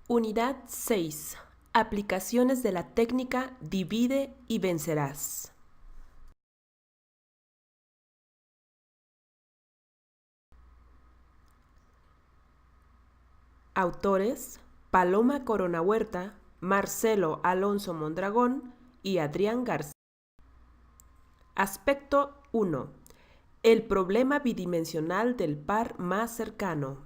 Unidad 6. Aplicaciones de la técnica Divide y vencerás. Autores: Paloma Corona Huerta, Marcelo Alonso Mondragón y Adrián García. Aspecto 1. El problema bidimensional del par más cercano.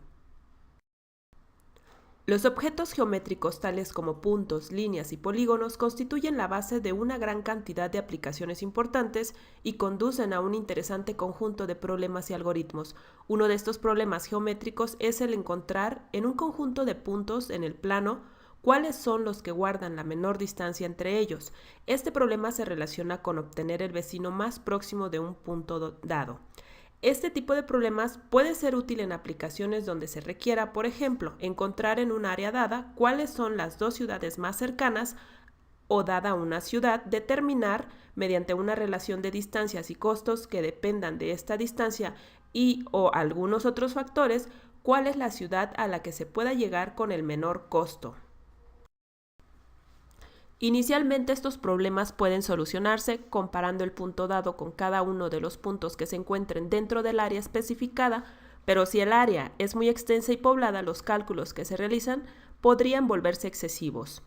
Los objetos geométricos tales como puntos, líneas y polígonos constituyen la base de una gran cantidad de aplicaciones importantes y conducen a un interesante conjunto de problemas y algoritmos. Uno de estos problemas geométricos es el encontrar en un conjunto de puntos en el plano cuáles son los que guardan la menor distancia entre ellos. Este problema se relaciona con obtener el vecino más próximo de un punto dado. Este tipo de problemas puede ser útil en aplicaciones donde se requiera, por ejemplo, encontrar en un área dada cuáles son las dos ciudades más cercanas o, dada una ciudad, determinar, mediante una relación de distancias y costos que dependan de esta distancia y o algunos otros factores, cuál es la ciudad a la que se pueda llegar con el menor costo. Inicialmente estos problemas pueden solucionarse comparando el punto dado con cada uno de los puntos que se encuentren dentro del área especificada, pero si el área es muy extensa y poblada, los cálculos que se realizan podrían volverse excesivos.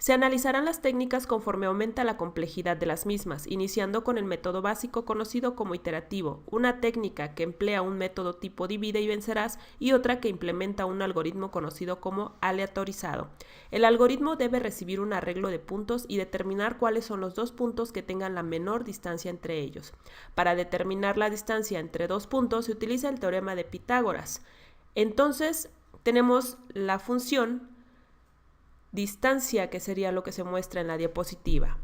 Se analizarán las técnicas conforme aumenta la complejidad de las mismas, iniciando con el método básico conocido como iterativo, una técnica que emplea un método tipo divide y vencerás y otra que implementa un algoritmo conocido como aleatorizado. El algoritmo debe recibir un arreglo de puntos y determinar cuáles son los dos puntos que tengan la menor distancia entre ellos. Para determinar la distancia entre dos puntos se utiliza el teorema de Pitágoras. Entonces tenemos la función distancia, que sería lo que se muestra en la diapositiva.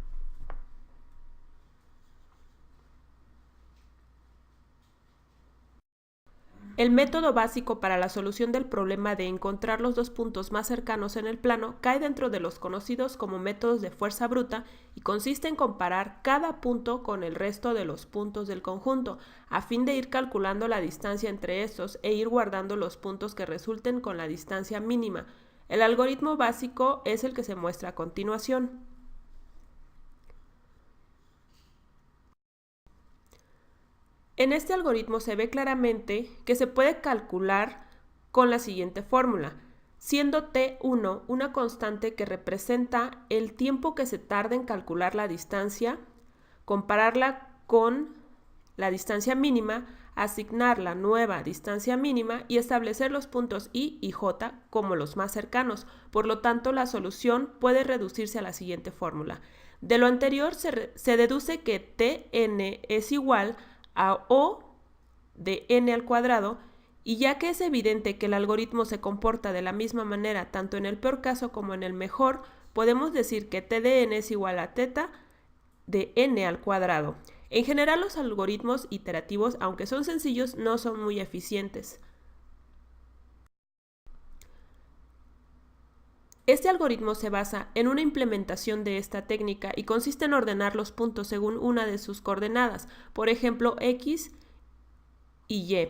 El método básico para la solución del problema de encontrar los dos puntos más cercanos en el plano cae dentro de los conocidos como métodos de fuerza bruta y consiste en comparar cada punto con el resto de los puntos del conjunto, a fin de ir calculando la distancia entre estos e ir guardando los puntos que resulten con la distancia mínima. El algoritmo básico es el que se muestra a continuación. En este algoritmo se ve claramente que se puede calcular con la siguiente fórmula, siendo T1 una constante que representa el tiempo que se tarda en calcular la distancia, compararla con la distancia mínima, asignar la nueva distancia mínima y establecer los puntos I y J como los más cercanos. Por lo tanto, la solución puede reducirse a la siguiente fórmula. De lo anterior se deduce que Tn es igual a O de n al cuadrado, y ya que es evidente que el algoritmo se comporta de la misma manera tanto en el peor caso como en el mejor, podemos decir que T de n es igual a θ de n al cuadrado. En general, los algoritmos iterativos, aunque son sencillos, no son muy eficientes. Este algoritmo se basa en una implementación de esta técnica y consiste en ordenar los puntos según una de sus coordenadas, por ejemplo, x y y.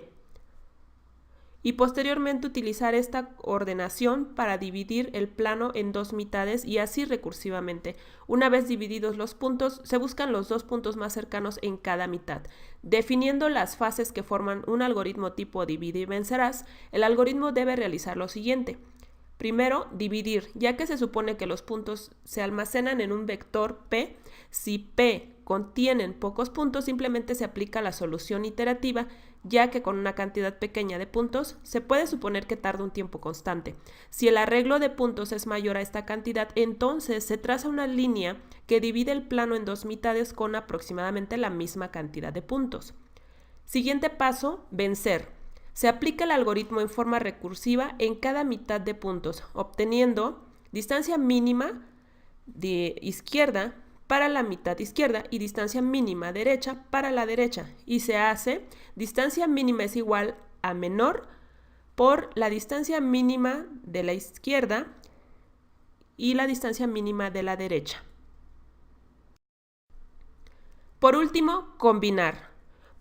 Y posteriormente utilizar esta ordenación para dividir el plano en dos mitades y así recursivamente. Una vez divididos los puntos, se buscan los dos puntos más cercanos en cada mitad. Definiendo las fases que forman un algoritmo tipo divide y vencerás, el algoritmo debe realizar lo siguiente. Primero, dividir, ya que se supone que los puntos se almacenan en un vector P. Si P contienen pocos puntos, simplemente se aplica la solución iterativa, ya que con una cantidad pequeña de puntos se puede suponer que tarda un tiempo constante. Si el arreglo de puntos es mayor a esta cantidad, entonces se traza una línea que divide el plano en dos mitades con aproximadamente la misma cantidad de puntos. Siguiente paso, vencer. Se aplica el algoritmo en forma recursiva en cada mitad de puntos, obteniendo distancia mínima de izquierda para la mitad izquierda y distancia mínima derecha para la derecha. Y se hace distancia mínima es igual a menor por la distancia mínima de la izquierda y la distancia mínima de la derecha. Por último, combinar.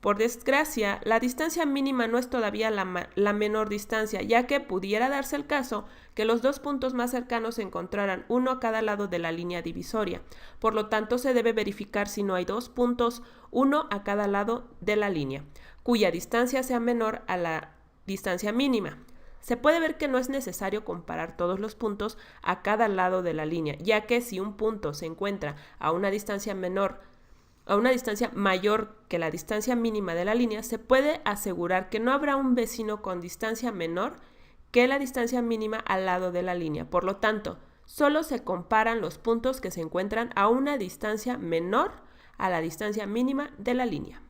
Por desgracia, la distancia mínima no es todavía la menor distancia, ya que pudiera darse el caso que los dos puntos más cercanos se encontraran uno a cada lado de la línea divisoria. Por lo tanto, se debe verificar si no hay dos puntos, uno a cada lado de la línea, cuya distancia sea menor a la distancia mínima. Se puede ver que no es necesario comparar todos los puntos a cada lado de la línea, ya que si un punto se encuentra a una distancia mayor que la distancia mínima de la línea, se puede asegurar que no habrá un vecino con distancia menor que la distancia mínima al lado de la línea. Por lo tanto, solo se comparan los puntos que se encuentran a una distancia menor a la distancia mínima de la línea.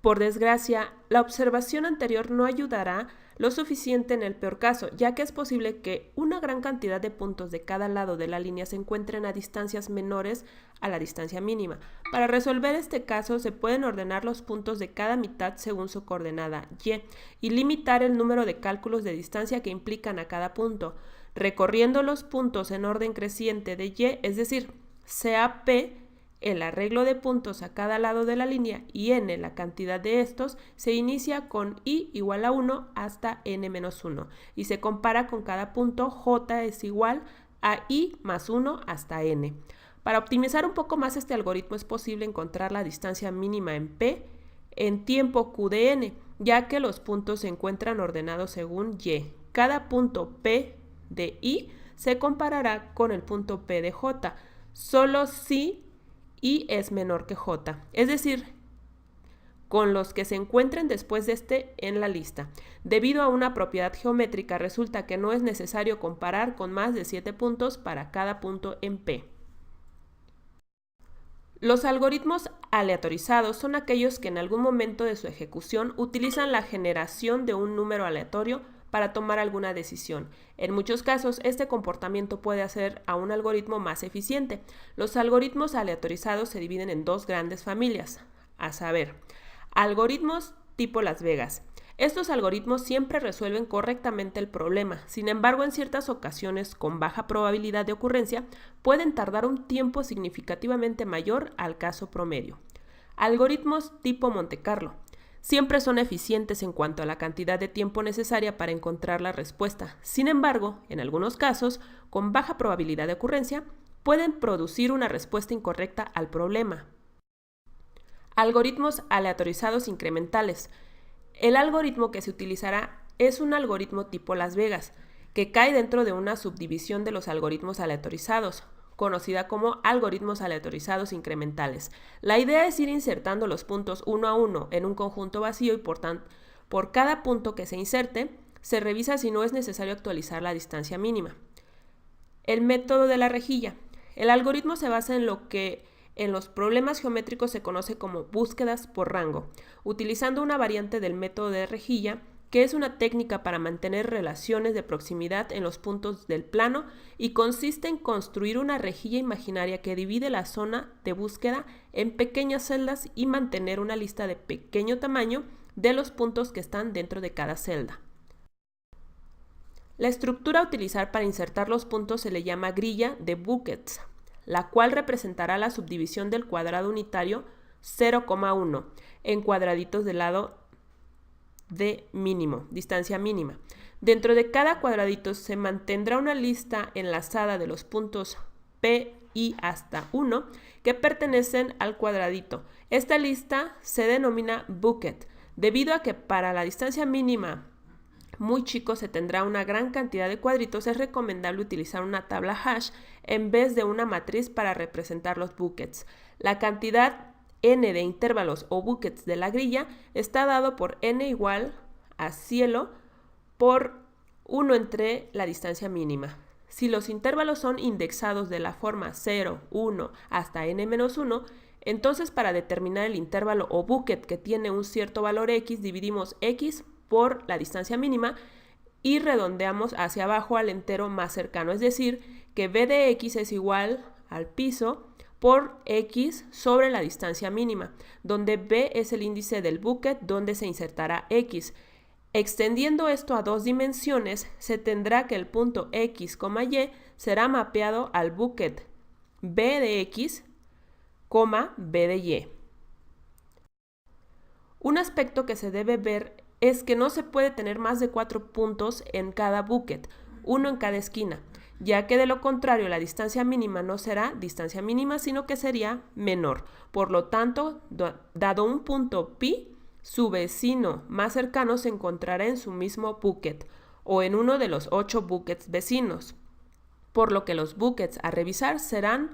Por desgracia, la observación anterior no ayudará lo suficiente en el peor caso, ya que es posible que una gran cantidad de puntos de cada lado de la línea se encuentren a distancias menores a la distancia mínima. Para resolver este caso, se pueden ordenar los puntos de cada mitad según su coordenada y limitar el número de cálculos de distancia que implican a cada punto, recorriendo los puntos en orden creciente de y, es decir, sea P el arreglo de puntos a cada lado de la línea y n la cantidad de estos, se inicia con i igual a 1 hasta n-1 y se compara con cada punto j es igual a i más 1 hasta n. Para optimizar un poco más este algoritmo es posible encontrar la distancia mínima en p en tiempo q de n, ya que los puntos se encuentran ordenados según y. Cada punto p de i se comparará con el punto p de j, solo si i es menor que j, es decir, con los que se encuentren después de este en la lista. Debido a una propiedad geométrica, resulta que no es necesario comparar con más de 7 puntos para cada punto en P. Los algoritmos aleatorizados son aquellos que en algún momento de su ejecución utilizan la generación de un número aleatorio para tomar alguna decisión. En muchos casos, este comportamiento puede hacer a un algoritmo más eficiente. Los algoritmos aleatorizados se dividen en dos grandes familias, a saber, algoritmos tipo Las Vegas. Estos algoritmos siempre resuelven correctamente el problema, sin embargo, en ciertas ocasiones, con baja probabilidad de ocurrencia, pueden tardar un tiempo significativamente mayor al caso promedio. Algoritmos tipo Monte Carlo. Siempre son eficientes en cuanto a la cantidad de tiempo necesaria para encontrar la respuesta. Sin embargo, en algunos casos, con baja probabilidad de ocurrencia, pueden producir una respuesta incorrecta al problema. Algoritmos aleatorizados incrementales. El algoritmo que se utilizará es un algoritmo tipo Las Vegas, que cae dentro de una subdivisión de los algoritmos aleatorizados, conocida como algoritmos aleatorizados incrementales. La idea es ir insertando los puntos uno a uno en un conjunto vacío y por cada punto que se inserte, se revisa si no es necesario actualizar la distancia mínima. El método de la rejilla. El algoritmo se basa en lo que en los problemas geométricos se conoce como búsquedas por rango, utilizando una variante del método de rejilla, que es una técnica para mantener relaciones de proximidad en los puntos del plano y consiste en construir una rejilla imaginaria que divide la zona de búsqueda en pequeñas celdas y mantener una lista de pequeño tamaño de los puntos que están dentro de cada celda. La estructura a utilizar para insertar los puntos se le llama grilla de buckets, la cual representará la subdivisión del cuadrado unitario 0,1 en cuadraditos del lado de mínimo, distancia mínima. Dentro de cada cuadradito se mantendrá una lista enlazada de los puntos P y hasta 1 que pertenecen al cuadradito. Esta lista se denomina bucket, debido a que para la distancia mínima muy chico se tendrá una gran cantidad de cuadritos, es recomendable utilizar una tabla hash en vez de una matriz para representar los buckets. La cantidad n de intervalos o buckets de la grilla está dado por n igual a cielo por 1 entre la distancia mínima. Si los intervalos son indexados de la forma 0, 1 hasta n-1, entonces para determinar el intervalo o bucket que tiene un cierto valor x, dividimos x por la distancia mínima y redondeamos hacia abajo al entero más cercano, es decir, que b de x es igual al piso por x sobre la distancia mínima, donde b es el índice del bucket donde se insertará x. Extendiendo esto a dos dimensiones, se tendrá que el punto x, y será mapeado al bucket b de x, b de y. Un aspecto que se debe ver es que no se puede tener más de 4 puntos en cada bucket, uno en cada esquina, ya que de lo contrario la distancia mínima no será distancia mínima, sino que sería menor. Por lo tanto, dado un punto pi, su vecino más cercano se encontrará en su mismo bucket o en uno de los 8 buckets vecinos, por lo que los buckets a revisar serán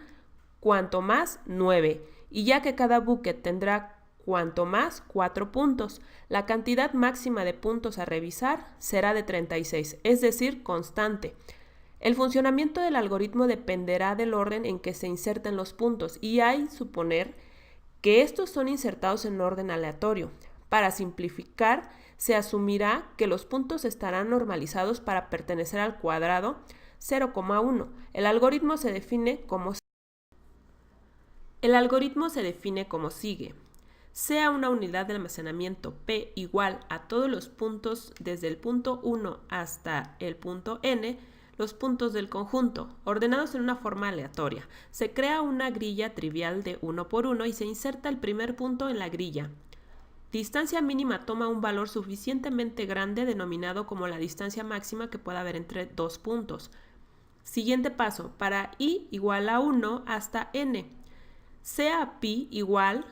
cuanto más 9, y ya que cada bucket tendrá cuanto más 4 puntos, la cantidad máxima de puntos a revisar será de 36, es decir, constante. El funcionamiento del algoritmo dependerá del orden en que se inserten los puntos y hay suponer que estos son insertados en orden aleatorio. Para simplificar, se asumirá que los puntos estarán normalizados para pertenecer al cuadrado 0,1. El algoritmo se define como sigue. Sea una unidad de almacenamiento P igual a todos los puntos desde el punto 1 hasta el punto n, los puntos del conjunto, ordenados en una forma aleatoria. Se crea una grilla trivial de 1 por 1 y se inserta el primer punto en la grilla. Distancia mínima toma un valor suficientemente grande denominado como la distancia máxima que pueda haber entre dos puntos. Siguiente paso, para i igual a 1 hasta n. Sea pi igual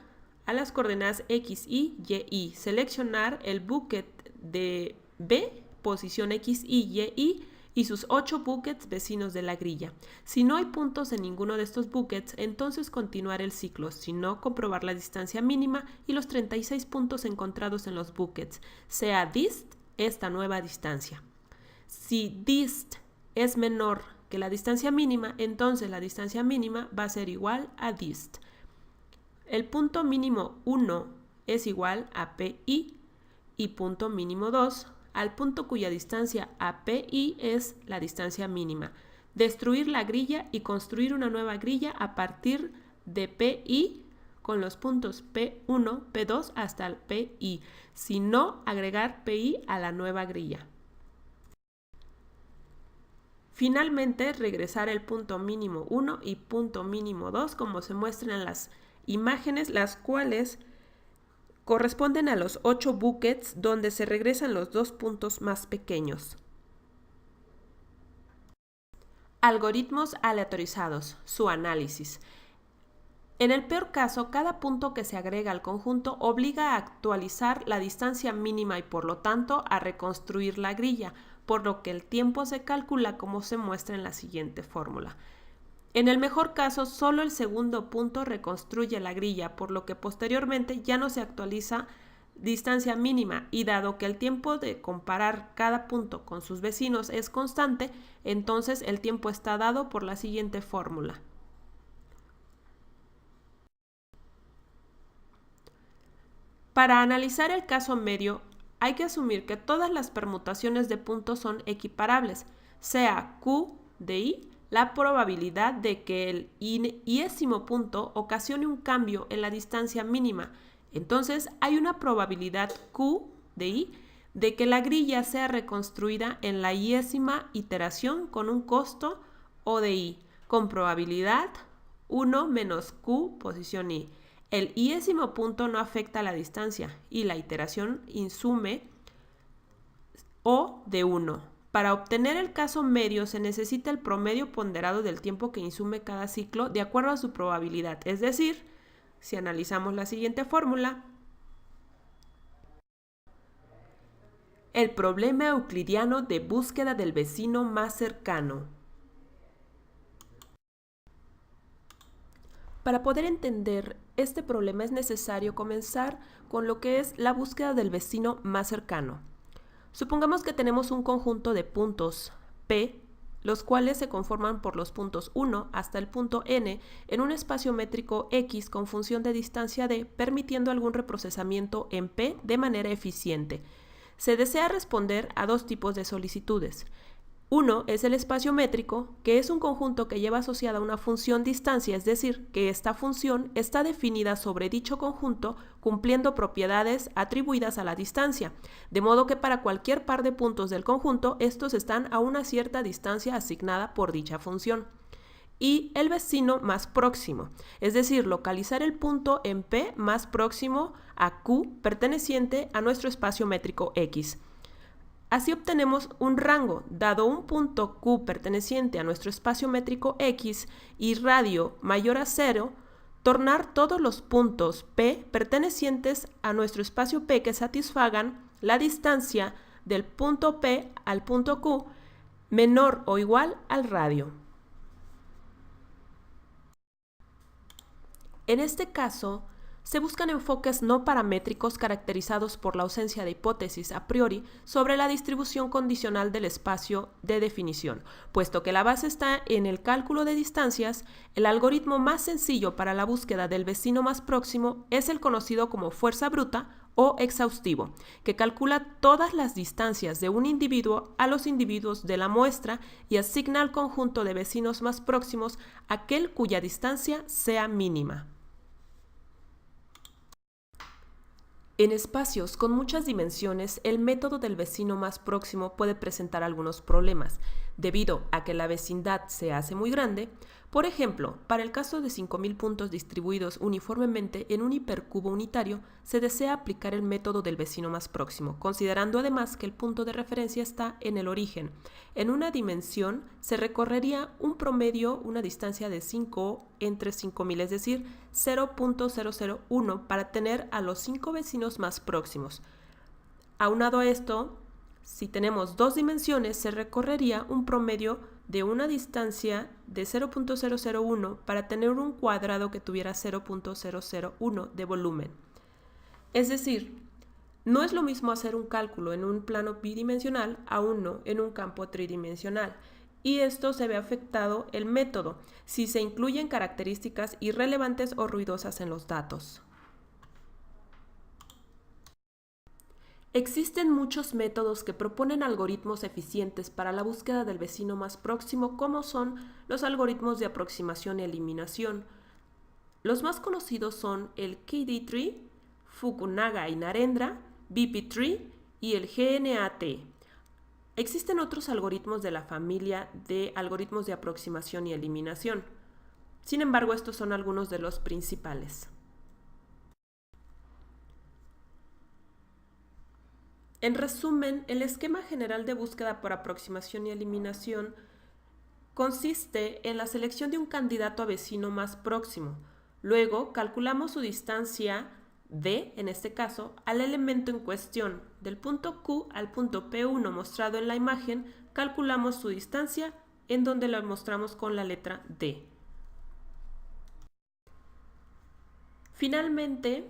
a las coordenadas x, y, y. Seleccionar el bucket de b, posición x, y sus 8 buckets vecinos de la grilla. Si no hay puntos en ninguno de estos buckets, entonces continuar el ciclo, si no, comprobar la distancia mínima y los 36 puntos encontrados en los buckets, sea dist esta nueva distancia. Si dist es menor que la distancia mínima, entonces la distancia mínima va a ser igual a dist. El punto mínimo 1 es igual a PI y punto mínimo 2 al punto cuya distancia a PI es la distancia mínima. Destruir la grilla y construir una nueva grilla a partir de PI con los puntos P1, P2 hasta el PI, si no agregar PI a la nueva grilla. Finalmente, regresar el punto mínimo 1 y punto mínimo 2 como se muestran en las imágenes, las cuales corresponden a los 8 buckets donde se regresan los 2 puntos más pequeños. Algoritmos aleatorizados, su análisis. En el peor caso, cada punto que se agrega al conjunto obliga a actualizar la distancia mínima y por lo tanto a reconstruir la grilla, por lo que el tiempo se calcula como se muestra en la siguiente fórmula. En el mejor caso, solo el segundo punto reconstruye la grilla, por lo que posteriormente ya no se actualiza distancia mínima y dado que el tiempo de comparar cada punto con sus vecinos es constante, entonces el tiempo está dado por la siguiente fórmula. Para analizar el caso medio, hay que asumir que todas las permutaciones de puntos son equiparables, sea Q de i la probabilidad de que el iésimo punto ocasione un cambio en la distancia mínima. Entonces, hay una probabilidad Q de i de que la grilla sea reconstruida en la iésima iteración con un costo O de i, con probabilidad 1 menos Q posición i. El iésimo punto no afecta a la distancia y la iteración insume O de 1. Para obtener el caso medio se necesita el promedio ponderado del tiempo que insume cada ciclo de acuerdo a su probabilidad. Es decir, si analizamos la siguiente fórmula, el problema euclidiano de búsqueda del vecino más cercano. Para poder entender este problema es necesario comenzar con lo que es la búsqueda del vecino más cercano. Supongamos que tenemos un conjunto de puntos P, los cuales se conforman por los puntos 1 hasta el punto n en un espacio métrico X con función de distancia d, permitiendo algún reprocesamiento en P de manera eficiente. Se desea responder a dos tipos de solicitudes. Uno es el espacio métrico, que es un conjunto que lleva asociada una función distancia, es decir, que esta función está definida sobre dicho conjunto cumpliendo propiedades atribuidas a la distancia, de modo que para cualquier par de puntos del conjunto, estos están a una cierta distancia asignada por dicha función. Y el vecino más próximo, es decir, localizar el punto en P más próximo a Q perteneciente a nuestro espacio métrico X. Así obtenemos un rango, dado un punto Q perteneciente a nuestro espacio métrico X y radio mayor a 0, tornar todos los puntos P pertenecientes a nuestro espacio P que satisfagan la distancia del punto P al punto Q menor o igual al radio. En este caso, se buscan enfoques no paramétricos caracterizados por la ausencia de hipótesis a priori sobre la distribución condicional del espacio de definición. Puesto que la base está en el cálculo de distancias, el algoritmo más sencillo para la búsqueda del vecino más próximo es el conocido como fuerza bruta o exhaustivo, que calcula todas las distancias de un individuo a los individuos de la muestra y asigna al conjunto de vecinos más próximos aquel cuya distancia sea mínima. En espacios con muchas dimensiones, el método del vecino más próximo puede presentar algunos problemas, debido a que la vecindad se hace muy grande. Por ejemplo, para el caso de 5.000 puntos distribuidos uniformemente en un hipercubo unitario, se desea aplicar el método del vecino más próximo, considerando además que el punto de referencia está en el origen. En una dimensión se recorrería un promedio, una distancia de 5 entre 5.000, es decir, 0.001 para tener a los 5 vecinos más próximos. Aunado a esto, si tenemos dos dimensiones, se recorrería un promedio de una distancia de 0.001 para tener un cuadrado que tuviera 0.001 de volumen. Es decir, no es lo mismo hacer un cálculo en un plano bidimensional a uno en un campo tridimensional, y esto se ve afectado el método si se incluyen características irrelevantes o ruidosas en los datos. Existen muchos métodos que proponen algoritmos eficientes para la búsqueda del vecino más próximo, como son los algoritmos de aproximación y eliminación. Los más conocidos son el KD-tree, Fukunaga y Narendra, BP-tree y el GNAT. Existen otros algoritmos de la familia de algoritmos de aproximación y eliminación. Sin embargo, estos son algunos de los principales. En resumen, el esquema general de búsqueda por aproximación y eliminación consiste en la selección de un candidato a vecino más próximo. Luego, calculamos su distancia D, en este caso, al elemento en cuestión. Del punto Q al punto P1 mostrado en la imagen, calculamos su distancia, en donde la mostramos con la letra D. Finalmente,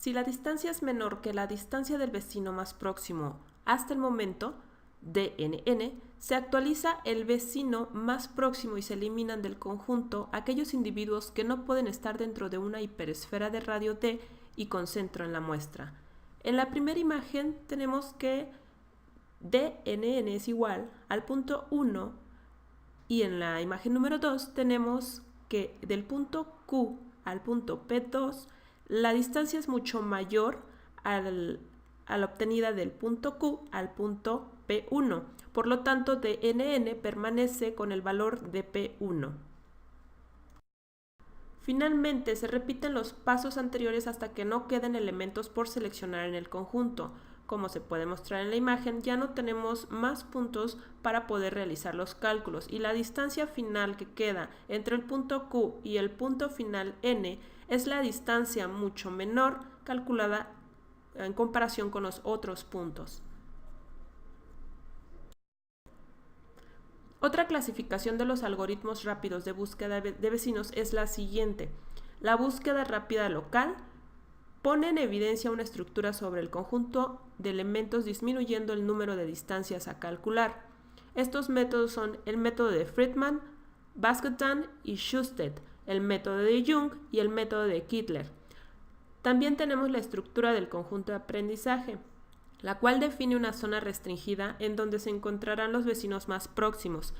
si la distancia es menor que la distancia del vecino más próximo hasta el momento, DNN, se actualiza el vecino más próximo y se eliminan del conjunto aquellos individuos que no pueden estar dentro de una hiperesfera de radio D y con centro en la muestra. En la primera imagen tenemos que DNN es igual al punto 1 y en la imagen número 2 tenemos que del punto Q al punto P2 la distancia es mucho mayor a la obtenida del punto Q al punto P1. Por lo tanto, DNN permanece con el valor de P1. Finalmente, se repiten los pasos anteriores hasta que no queden elementos por seleccionar en el conjunto. Como se puede mostrar en la imagen, ya no tenemos más puntos para poder realizar los cálculos y la distancia final que queda entre el punto Q y el punto final N es la distancia mucho menor calculada en comparación con los otros puntos. Otra clasificación de los algoritmos rápidos de búsqueda de vecinos es la siguiente. La búsqueda rápida local pone en evidencia una estructura sobre el conjunto de elementos disminuyendo el número de distancias a calcular. Estos métodos son el método de Friedman, Bascottan y Schusted, el método de Young y el método de Kittler. También tenemos la estructura del conjunto de aprendizaje, la cual define una zona restringida en donde se encontrarán los vecinos más próximos.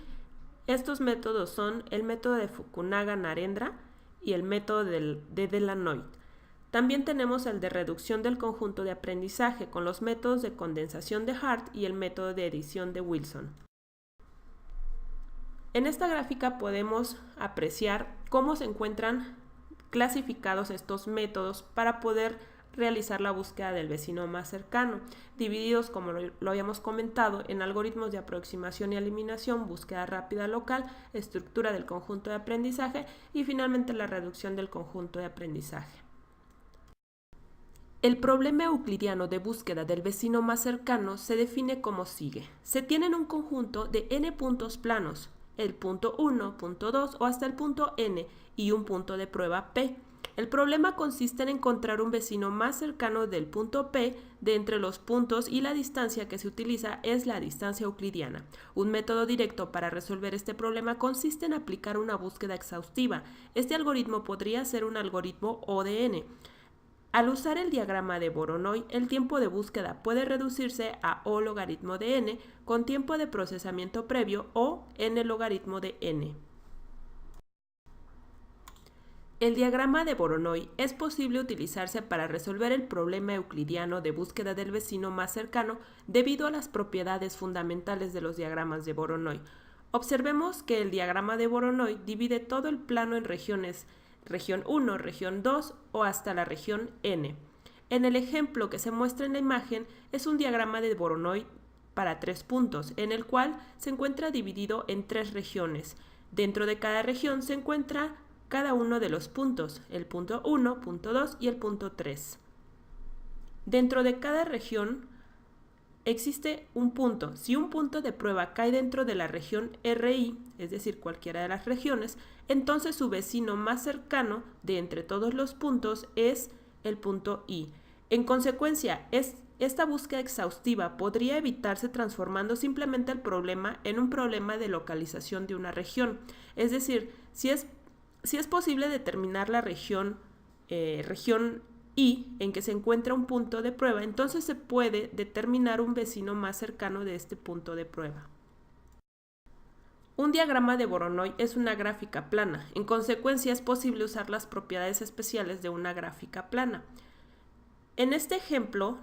Estos métodos son el método de Fukunaga-Narendra y el método de Delanoid. También tenemos el de reducción del conjunto de aprendizaje con los métodos de condensación de Hart y el método de edición de Wilson. En esta gráfica podemos apreciar cómo se encuentran clasificados estos métodos para poder realizar la búsqueda del vecino más cercano, divididos, como lo habíamos comentado, en algoritmos de aproximación y eliminación, búsqueda rápida local, estructura del conjunto de aprendizaje y finalmente la reducción del conjunto de aprendizaje. El problema euclidiano de búsqueda del vecino más cercano se define como sigue. Se tiene en un conjunto de n puntos planos, el punto 1, punto 2 o hasta el punto n y un punto de prueba P. El problema consiste en encontrar un vecino más cercano del punto P de entre los puntos y la distancia que se utiliza es la distancia euclidiana. Un método directo para resolver este problema consiste en aplicar una búsqueda exhaustiva. Este algoritmo podría ser un algoritmo ODN. Al usar el diagrama de Voronoi, el tiempo de búsqueda puede reducirse a O logaritmo de n con tiempo de procesamiento previo o n logaritmo de n. El diagrama de Voronoi es posible utilizarse para resolver el problema euclidiano de búsqueda del vecino más cercano debido a las propiedades fundamentales de los diagramas de Voronoi. Observemos que el diagrama de Voronoi divide todo el plano en regiones región 1, región 2 o hasta la región n. En el ejemplo que se muestra en la imagen es un diagrama de Voronoi para 3 puntos, en el cual se encuentra dividido en 3 regiones. Dentro de cada región se encuentra cada uno de los puntos, el punto 1, punto 2 y el punto 3. Dentro de cada región existe un punto. Si un punto de prueba cae dentro de la región RI, es decir, cualquiera de las regiones, entonces su vecino más cercano de entre todos los puntos es el punto I. En consecuencia, esta búsqueda exhaustiva podría evitarse transformando simplemente el problema en un problema de localización de una región. Es decir, si es posible determinar la región I en que se encuentra un punto de prueba, entonces se puede determinar un vecino más cercano de este punto de prueba. Un diagrama de Voronoi es una gráfica plana. En consecuencia, es posible usar las propiedades especiales de una gráfica plana. En este ejemplo,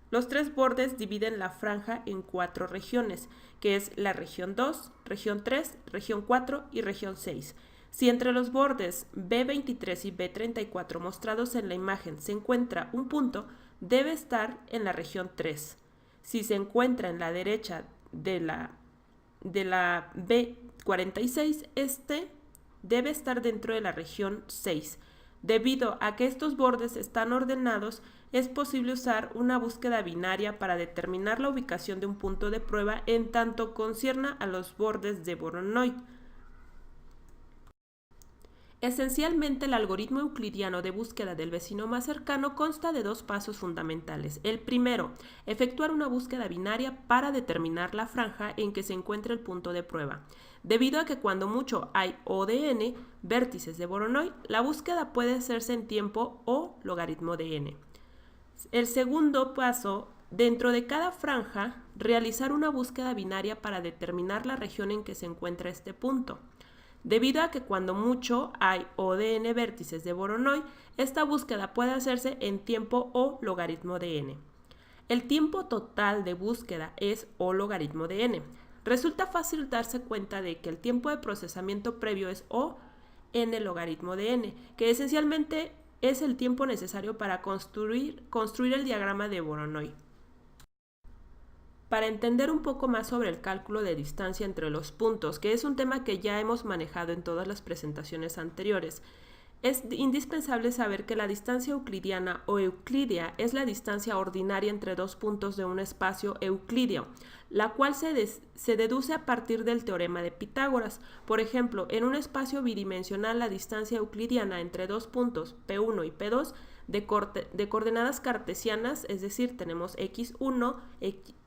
los 3 bordes dividen la franja en 4 regiones, que es la región 2, región 3, región 4 y región 6. Si entre los bordes B23 y B34 mostrados en la imagen se encuentra un punto, debe estar en la región 3. Si se encuentra en la derecha de la B46, este debe estar dentro de la región 6. Debido a que estos bordes están ordenados, es posible usar una búsqueda binaria para determinar la ubicación de un punto de prueba en tanto concierna a los bordes de Voronoi. Esencialmente, el algoritmo euclidiano de búsqueda del vecino más cercano consta de 2 pasos fundamentales. El primero, efectuar una búsqueda binaria para determinar la franja en que se encuentra el punto de prueba. Debido a que cuando mucho hay O de n vértices de Voronoi, la búsqueda puede hacerse en tiempo o logaritmo de n. El segundo paso, dentro de cada franja, realizar una búsqueda binaria para determinar la región en que se encuentra este punto. Debido a que cuando mucho hay O de n vértices de Voronoi, esta búsqueda puede hacerse en tiempo o logaritmo de n. El tiempo total de búsqueda es O logaritmo de n. Resulta fácil darse cuenta de que el tiempo de procesamiento previo es O n logaritmo de n, que esencialmente es el tiempo necesario para construir el diagrama de Voronoi. Para entender un poco más sobre el cálculo de distancia entre los puntos, que es un tema que ya hemos manejado en todas las presentaciones anteriores, es indispensable saber que la distancia euclidiana o euclídea es la distancia ordinaria entre 2 puntos de un espacio euclídeo, la cual se deduce a partir del teorema de Pitágoras. Por ejemplo, en un espacio bidimensional la distancia euclidiana entre 2 puntos P1 y P2 de coordenadas cartesianas, es decir, tenemos x1,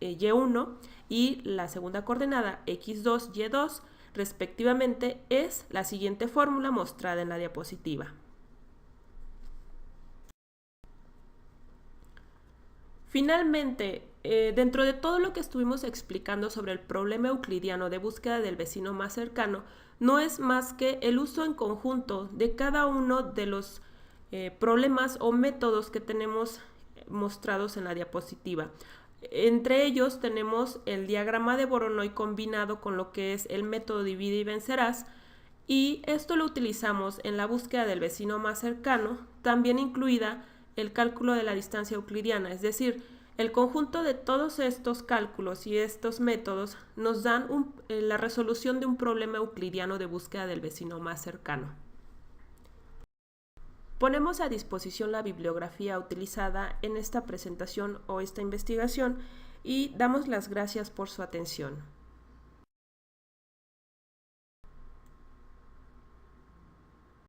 y1 y la segunda coordenada x2, y2, respectivamente, es la siguiente fórmula mostrada en la diapositiva. Finalmente, dentro de todo lo que estuvimos explicando sobre el problema euclidiano de búsqueda del vecino más cercano, no es más que el uso en conjunto de cada uno de los problemas o métodos que tenemos mostrados en la diapositiva. Entre ellos tenemos el diagrama de Voronoi combinado con lo que es el método divide y vencerás, y esto lo utilizamos en la búsqueda del vecino más cercano, también incluida el cálculo de la distancia euclidiana, es decir, el conjunto de todos estos cálculos y estos métodos nos dan la resolución de un problema euclidiano de búsqueda del vecino más cercano. Ponemos a disposición la bibliografía utilizada en esta presentación o esta investigación y damos las gracias por su atención.